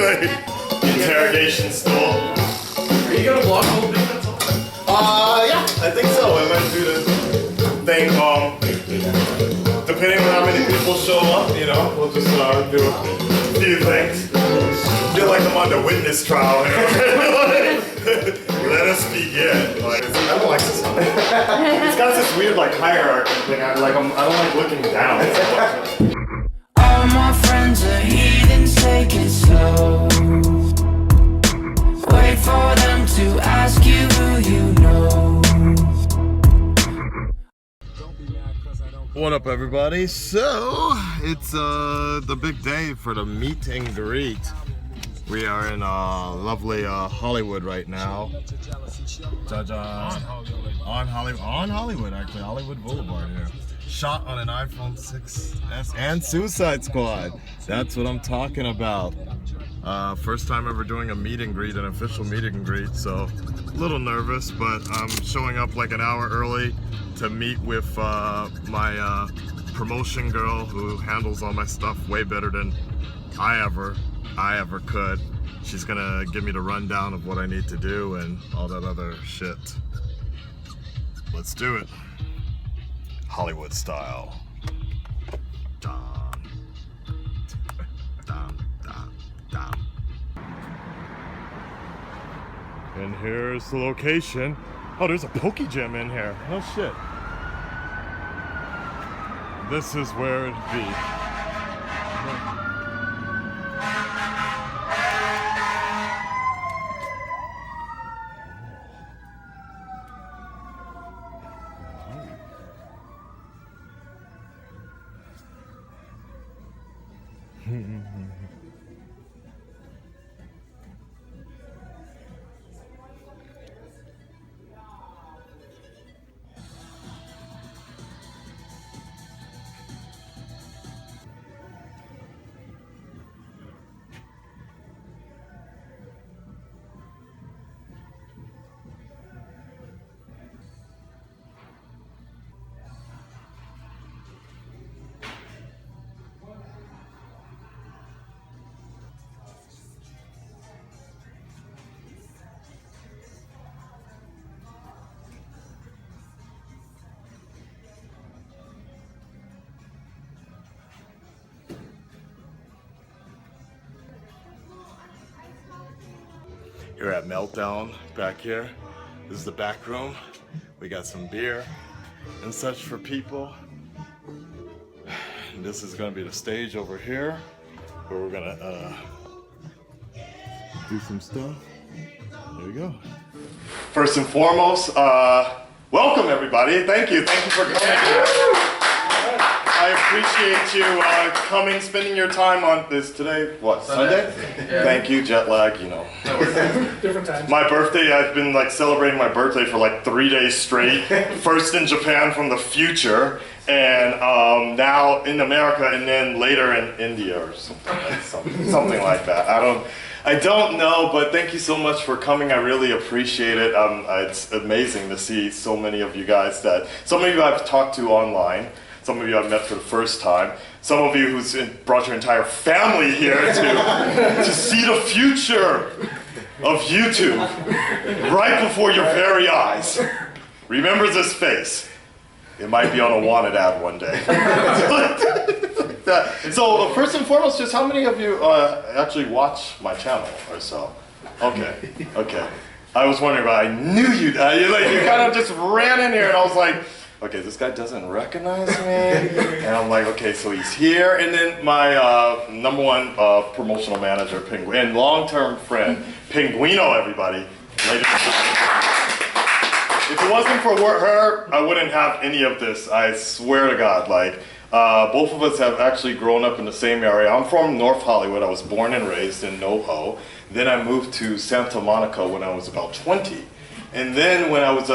like interrogation stool. Are you gonna vlog the whole thing? That's all? Yeah, I think so. I might do the thing. Depending on how many people show up, you know, we'll just do a few things. I feel like I'm on the witness trial. Let us begin. Like, I don't like this one. It's got this weird like hierarchy thing. I don't like looking down. All my friends are heathens, take it slow. Wait for them to ask you who you know. What up, everybody? So it's the big day for the meet and greet. We are in lovely Hollywood right now. On Hollywood, actually, Hollywood Boulevard here. Shot on an iPhone 6s and Suicide Squad. That's what I'm talking about. First time ever doing a meet and greet, an official meet and greet, so a little nervous, but I'm showing up like an hour early to meet with my promotion girl who handles all my stuff way better than I ever could. She's gonna give me the rundown of what I need to do and all that other shit. Let's do it. Hollywood style. Dun, dun, dun, dun. And here's the location. Oh, there's a Poke Gym in here. No shit. This is where it'd be. You're at Meltdown back here. This is the back room. We got some beer and such for people. And this is gonna be the stage over here where we're gonna do some stuff. There we go. First and foremost, welcome everybody. Thank you for coming. I appreciate you coming, spending your time on this today. What, Sunday? Yeah. Thank you, jet lag, you know. Different times. My birthday, I've been like celebrating my birthday for like 3 days straight. First in Japan from the future, and now in America, and then later in India or something like that. I don't know, but thank you so much for coming. I really appreciate it. It's amazing to see so many of you guys some of you I've talked to online. Some of you I've met for the first time. Some of you who's brought your entire family here to see the future of YouTube right before your very eyes. Remember this face. It might be on a wanted ad one day. So first and foremost, just how many of you actually watch my channel or so? Okay. I was wondering, but I knew you kind of just ran in here and I was like, okay, this guy doesn't recognize me. And I'm like, okay, so he's here. And then my number one promotional manager, and long-term friend, Pinguino, everybody. If it wasn't for her, I wouldn't have any of this. I swear to God. Both of us have actually grown up in the same area. I'm from North Hollywood. I was born and raised in NoHo. Then I moved to Santa Monica when I was about 20. And then when I was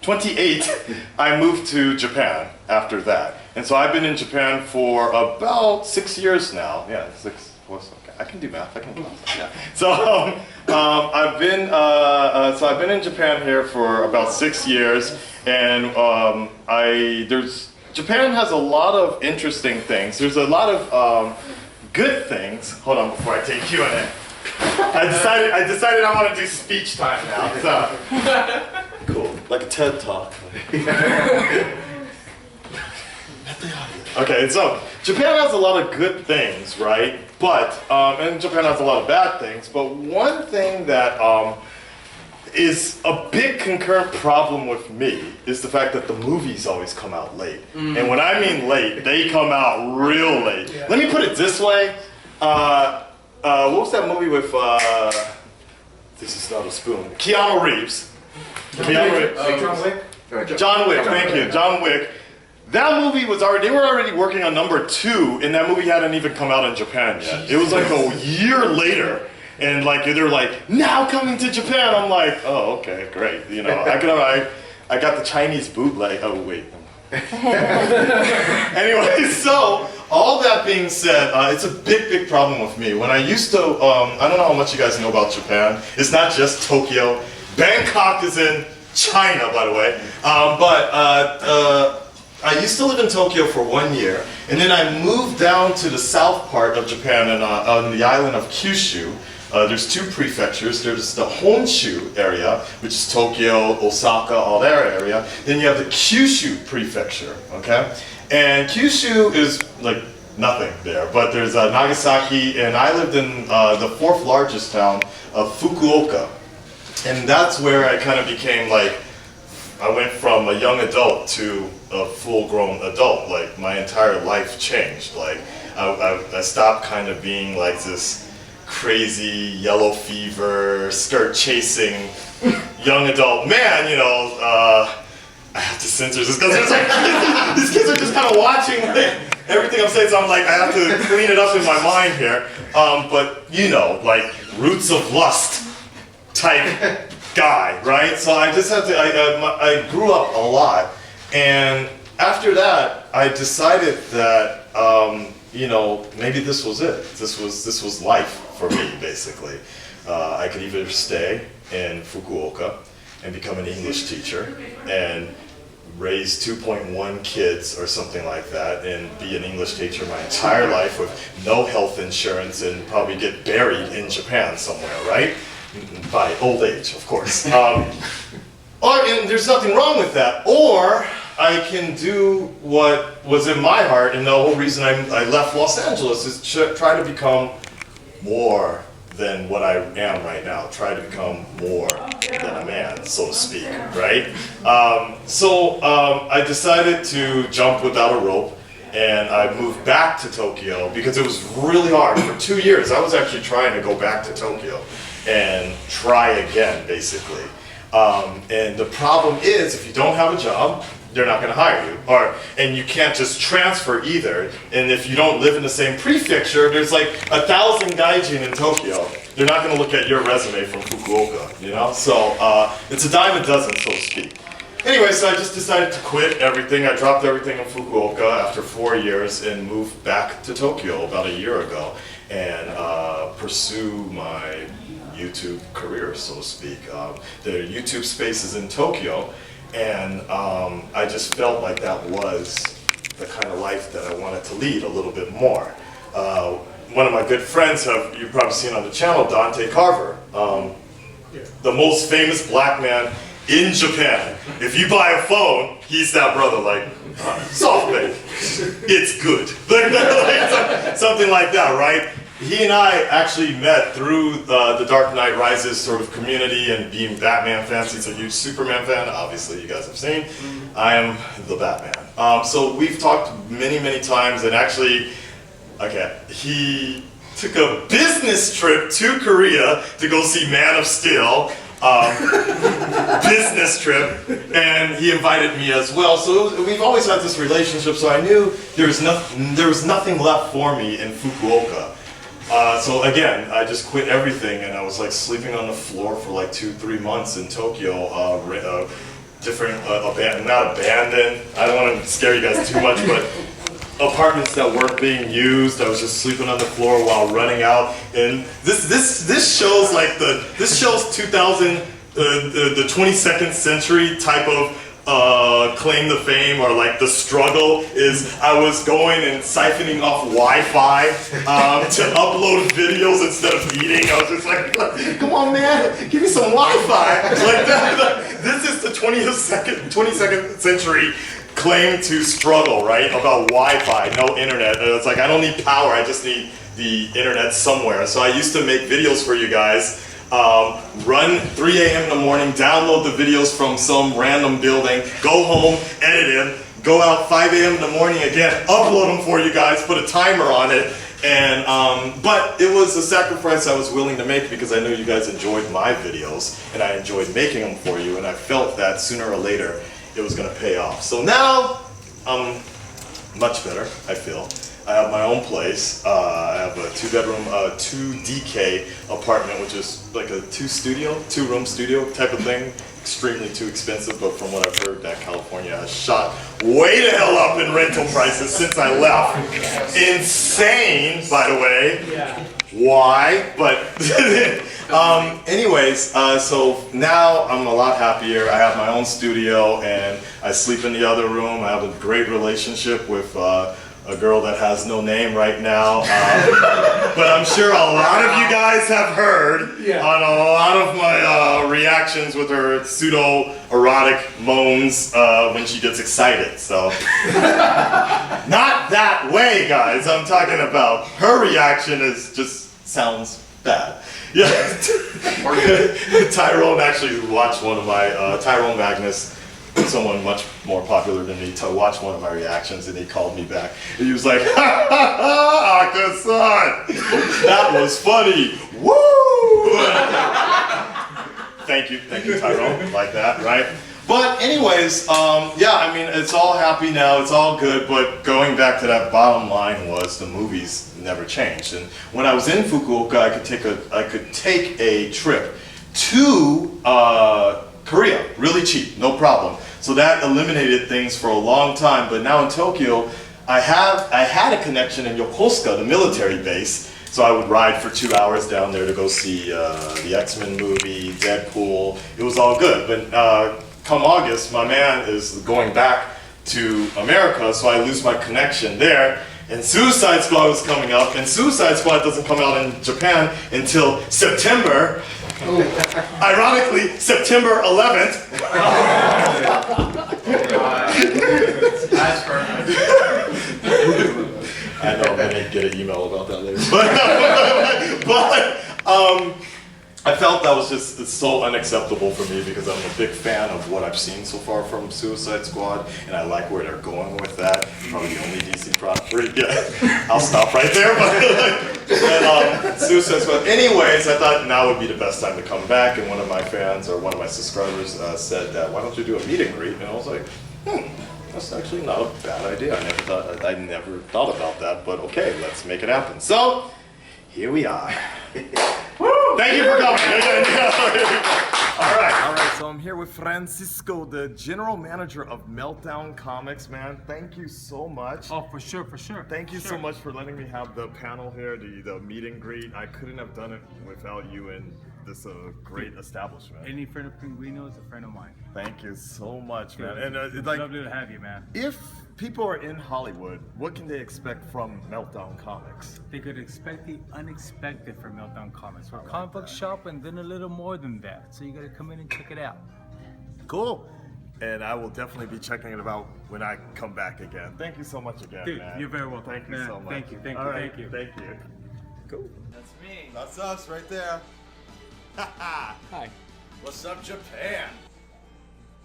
28, I moved to Japan after that. And so I've been in Japan for about 6 years now. Yeah, 6 was okay. I can do math. I can do math. Yeah. So I've been in Japan here for about 6 years, and Japan has a lot of interesting things. There's a lot of good things. Hold on before I take Q&A. I decided I want to do speech time now. So. Cool, like a TED Talk. Okay, so Japan has a lot of good things, right? But, and Japan has a lot of bad things, but one thing that is a big concurrent problem with me is the fact that the movies always come out late. And when I mean late, they come out real late. Yeah. Let me put it this way. What was that movie with, this is not a spoon, Keanu Reeves. John Wick? John Wick, thank you, John Wick. That movie was already, they were already working on number 2, and that movie hadn't even come out in Japan yet. It was like a year later, and like they're like, now coming to Japan. I'm like, oh, okay, great. You know, I got the Chinese bootleg. Oh wait. Anyway, so all that being said, it's a big problem with me. When I used to, I don't know how much you guys know about Japan. It's not just Tokyo. Bangkok is in China, by the way. I used to live in Tokyo for 1 year, and then I moved down to the south part of Japan and, on the island of Kyushu. There's 2 prefectures. There's the Honshu area, which is Tokyo, Osaka, all that area. Then you have the Kyushu prefecture, okay? And Kyushu is like nothing there, but there's Nagasaki, and I lived in the 4th largest town of Fukuoka. And that's where I kind of became like, I went from a young adult to a full-grown adult. Like my entire life changed. Like I stopped kind of being like this crazy yellow fever, skirt chasing young adult man. You know, I have to censor this because there's like these kids are just kind of watching like, everything I'm saying. So I'm like, I have to clean it up in my mind here. But you know, like roots of lust type guy, right? So I just had to, I grew up a lot, and after that, I decided that, you know, maybe this was it. This was life for me, basically. I could either stay in Fukuoka and become an English teacher and raise 2.1 kids or something like that and be an English teacher my entire life with no health insurance and probably get buried in Japan somewhere, right? By old age, of course. And there's nothing wrong with that. Or I can do what was in my heart, and the whole reason I left Los Angeles is to try to become more than what I am right now. Try to become more than a man, so to speak, right? I decided to jump without a rope, and I moved back to Tokyo because it was really hard. For 2 years, I was actually trying to go back to Tokyo and try again, basically. And the problem is, if you don't have a job, they're not going to hire you. And you can't just transfer either. And if you don't live in the same prefecture, there's like 1,000 gaijin in Tokyo. They're not going to look at your resume from Fukuoka, you know? So it's a dime a dozen, so to speak. Anyway, so I just decided to quit everything. I dropped everything in Fukuoka after 4 years and moved back to Tokyo about a year ago and pursue my YouTube career, so to speak. The YouTube space is in Tokyo, and I just felt like that was the kind of life that I wanted to lead a little bit more. One of my good friends, you've probably seen on the channel, Dante Carver, the most famous black man in Japan. If you buy a phone, he's that brother, like, SoftBank, it's good. Something like that, right? He and I actually met through the Dark Knight Rises sort of community and being Batman fans. He's a huge Superman fan, obviously you guys have seen. I am the Batman. So we've talked many times, and actually, okay, he took a business trip to Korea to go see Man of Steel. Business trip, and he invited me as well. So we've always had this relationship, so I knew there was nothing left for me in Fukuoka. So again, I just quit everything, and I was like sleeping on the floor for like 2-3 months in Tokyo, different, not abandoned, I don't want to scare you guys too much, but apartments that weren't being used. I was just sleeping on the floor while running out, and this shows like this shows 2000, the 22nd century type of claim the fame or like the struggle is I was going and siphoning off Wi-Fi to upload videos instead of eating. I was just like, come on man, give me some Wi-Fi. Like this is the 22nd century claim to struggle, right? About Wi-Fi, no internet. It's like I don't need power, I just need the internet somewhere. So I used to make videos for you guys. Run 3 a.m. in the morning, download the videos from some random building, go home, edit them, go out 5 a.m. in the morning again, upload them for you guys, put a timer on it, and but it was a sacrifice I was willing to make because I knew you guys enjoyed my videos and I enjoyed making them for you, and I felt that sooner or later it was going to pay off. So now I'm much better, I feel. I have my own place. I have a 2-bedroom, 2DK apartment, which is like a 2-room studio type of thing. Extremely too expensive, but from what I've heard, that California has shot way the hell up in rental prices since I left. Insane, by the way. Yeah. Why? But anyways, so now I'm a lot happier. I have my own studio and I sleep in the other room. I have a great relationship with a girl that has no name right now, but I'm sure a lot of you guys have heard on a lot of my reactions with her pseudo-erotic moans when she gets excited. So, not that way, guys. I'm talking about her reaction is just sounds bad. Yeah. Tyrone actually watched one of my, Tyrone Magnus, someone much more popular than me, to watch one of my reactions, and he called me back. And he was like, ha ha ha, Akasan! That was funny! Woo! Thank you, Tyrone, like that, right? But anyways, yeah, I mean, it's all happy now, it's all good, but going back to that bottom line was the movies never changed. And when I was in Fukuoka, I could take a trip to Korea, really cheap, no problem. So that eliminated things for a long time. But now in Tokyo, I had a connection in Yokosuka, the military base. So I would ride for 2 hours down there to go see the X-Men movie, Deadpool. It was all good. But come August, my man is going back to America, so I lose my connection there. And Suicide Squad was coming up, and Suicide Squad doesn't come out in Japan until September. Ironically, September 11th. That's perfect. I know I'm gonna get an email about that later. But I felt that was just so unacceptable for me because I'm a big fan of what I've seen so far from Suicide Squad, and I like where they're going with that. Probably the only DC property. Yeah, I'll stop right there. But Suicide Squad. Anyways, I thought now would be the best time to come back, and one of my fans or one of my subscribers said that, why don't you do a meet and greet? And I was like, that's actually not a bad idea. I never thought about that, but okay, let's make it happen. So here we are. Woo! Thank you for coming. All right. So I'm here with Francisco, the general manager of Meltdown Comics. Man, thank you so much. Oh, for sure. Thank you so much for letting me have the panel here, the meet and greet. I couldn't have done it without you and this great establishment. Any friend of Pinguino is a friend of mine. Thank you so much, man. Good. And It's like, lovely to have you, man. if people are in Hollywood, what can they expect from Meltdown Comics? They could expect the unexpected from Meltdown Comics. We're a comic book shop and then a little more than that. So you gotta come in and check it out. Cool. And I will definitely be checking it out when I come back again. Thank you so much again, Dude, man. you're very welcome. Thank you Man, so much. thank you. All right, Thank you. Thank you. Cool. That's me. That's us right there. Hi. What's up, Japan?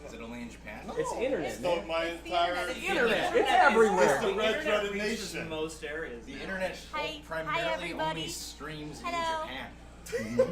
Is it only in Japan? It's internet, So man. my entire Internet. It's everywhere. the red dreaded reaches nation. most areas. The internet Hi, primarily everybody. only streams Hello. in Japan.